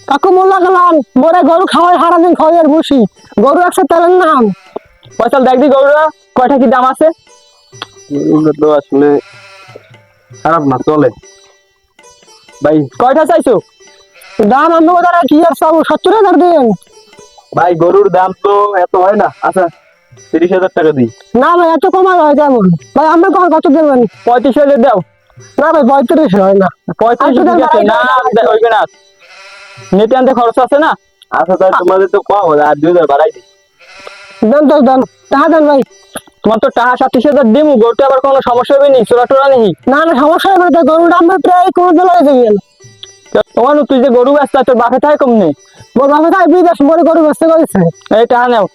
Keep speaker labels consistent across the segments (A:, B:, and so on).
A: কাকু মোল্লা গেলাম মোরে গরু খাওয়াই হারাদিন খাওয়াই বসি গরু একশো তেলের নাম
B: পয়সা দেখ দি গরুরা কয়টা কি দাম আছে?
C: গরুটা তো আসলে খারাপ না, চলে।
B: ভাই কয়টা চাইছো?
A: দাম আমি ওদের কি আর চাবো 70,000 দিন।
C: ভাই গরুর দাম তো এত হয় না। আচ্ছা 30,000 টাকা দিই।
A: না ভাই এত কমা হয় কেমন ভাই, আপনি কত দেবেন?
B: 35,000 দাও।
A: না ভাই 35 হয় না।
B: 35 ঠিক আছে না, ওইবে না, নেটে আনতে খরচ আছে না।
C: আচ্ছা তাই তোমাদের তো কম হলো, আর 2,000 বাড়াই দিই।
A: দেন তো দেন, টাকা দেন ভাই।
B: তোমার তো টাকা 37,000 দিমু, গরুটা আবার কোনো সমস্যা হবে নি, চোরা টোরা নেই।
A: না না সমস্যা হবে না, গরুটা আমরা প্রায় কোনো দিলাই দেবেন।
B: তোমার তুই যে গরু ব্যস্ত তোর বাপে থাকে কম নেই।
A: মোর বাবা তাই বিদেশ মোরে গরু ব্যস্ত করেছে।
B: এই টাকা নাও,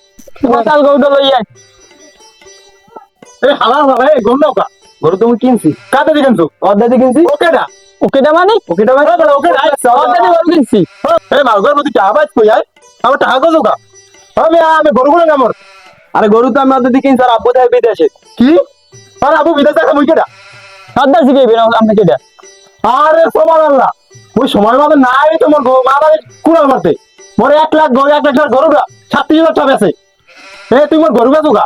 B: তোমার কাল গরুটা লই আয়।
C: এই হালা হালা, এই গরু নাও কা? গরু তুমি কিনছি কাতে দিয়ে কিনছো? অর্ধেক দিয়ে কিনছি। ওকেটা
B: ওকেটা মানে
C: ওকেটা মানে ওকেটা
B: অর্ধেক গরু কিনছি।
C: এই মালগর মধ্যে টাকা বাজ কই আয়? আমার টাকা কত কা? আমি গরু বলে না মোর। আরে গরু তো আমি অর্ধেক দিয়ে কিনছি, আর আব্বু থাকে বিদেশে। কি? আর আব্বু বিদেশে আছে, মুই কেটা?
B: সর্দার শিখাইবে না আমি কেটা।
C: আরে সুবহানাল্লাহ, ওই সময় মতো নাই তো মোর মাথায় কুড়াল মারতে। মোর 1 লাখ গরু, 1 লাখ টাকার গরুটা 37,000 টাকা আছে। তুই মোর গরু বেচো কা?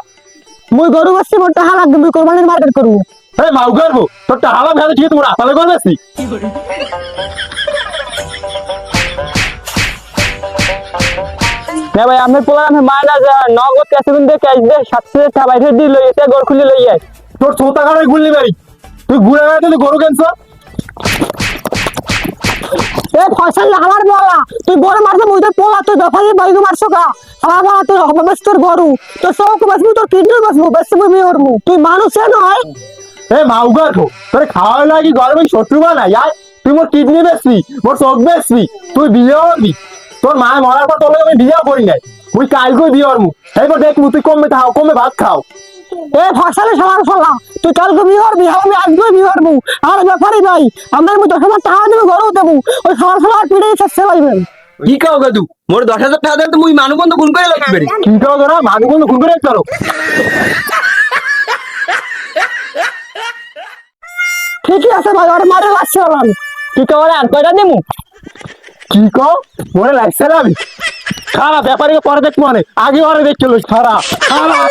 A: মুই গরু ব্যস্ত মোর টাকা লাগবে, মুই কোরবানির মার্কেট করবো।
C: মাউ করবো তোর টাকা হালা ভেবে ঠিক তোমরা তাহলে করবে আসি।
B: না ভাই আমি পোলা আমি মাইনা যা নগদ ক্যাশ দিয়ে ক্যাশ দে 700 টাকা বাইরে দিয়ে লই এসে গরু খুলে লই আয়।
C: তোর চৌতা কারণে গুললি বাড়ি, তুই ঘুরে বেড়াতে গরু কেনছো?
A: এ ফসল আমার বলা তুই বড় মারতে মুই তো পোলা তুই দফালি বাইগু মারছো কা আমার বলা তুই হবে বেশ তোর গরু তোর সব বাসবো তোর কিডনি বাসবো বেশ মুই বিয়ে করবো তুই মানুষে নয়।
C: মাউ করবো তোর খাওয়া লাগি গরমে শত্রু বানা ইয়ার। তুই মোর কিডনি বেচবি, মোর চোখ বেচবি, তুই বিয়ে করবি। তোর মা মরার পর তোর আমি বিয়ে করি নাই, মুই কালকে বিয়ে করবো। এইবার দেখবো তুই কমে খাও, কমে ভাত খাও।
A: এ ফসলে সবার ফলা তুই কালকে বিয়ে করবি আমি আজকে বিয়ে করবো। আর ব্যাপারই ভাই আমার মুই 10,000 টাকা দেবো গরু দেবো ওই সবার ফলা পিড়ে শেষ পাইবেন।
C: কি কাও গাদু মোর 10,000 টাকা দেন তো মুই মানু বন্ধ খুন করে লাগবে। কি কাও তোরা মানু বন্ধ খুন করে করো?
A: ঠিকই আছে ভাই ওর মারে লাগছে আমার।
B: কি করে আর কয়টা দিমু?
C: কি কও মোরে লাগছে না? আমি খারাপ ব্যাপারীকে পরে দেখবো, মানে আগে ওরে দেখছিল খারাপ খারাপ।